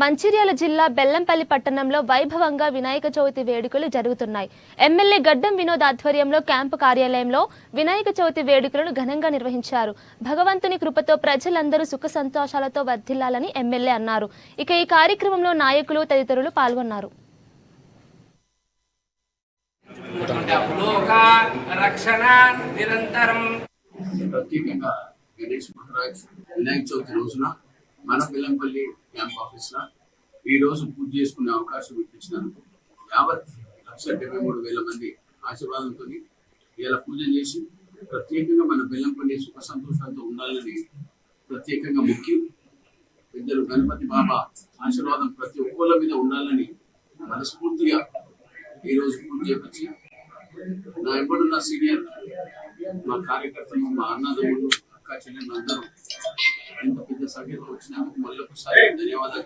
మంచిర్యాల జిల్లా బెల్లంపల్లి పట్టణంలో వైభవంగా వినాయక చవితి వేడుకలు జరుగుతున్నాయి. ఎమ్మెల్యే గడ్డం వినోద్ ఆధ్వర్యంలో క్యాంపు కార్యాలయంలో వినాయక చవితి వేడుకలను ఘనంగా నిర్వహించారు. భగవంతుని కృపతో ప్రజలందరూ సుఖ సంతోషాలతో వర్ధిల్లాలని ఎమ్మెల్యే అన్నారు. ఇక ఈ కార్యక్రమంలో నాయకులు తదితరులు పాల్గొన్నారు. మన బెల్లంపల్లి క్యాంప్ ఆఫీస్ లో ఈ రోజు పూజ చేసుకునే అవకాశం ఇప్పించినందుకు యావత్ 1,73,000 మంది ఆశీర్వాదంతో ఇలా పూజ చేసి ప్రత్యేకంగా మన బెల్లంపల్లి సుఖ సంతోషాలతో ఉండాలని ప్రత్యేకంగా మొక్కి పెద్దలు గణపతి బాబా ఆశీర్వాదం ప్రతి ఒక్కళ్ళ మీద ఉండాలని మనస్ఫూర్తిగా ఈ రోజు పూజ చేపించి నా ఎప్పుడున్న సీనియర్ మా కార్యకర్తలు మా అన్నదమ్ములు అక్క చెల్లెలు అందరూ ఇంత పెద్ద సంఖ్యలో వచ్చినందుకు మళ్ళీ ఒకసారి ధన్యవాదాలు.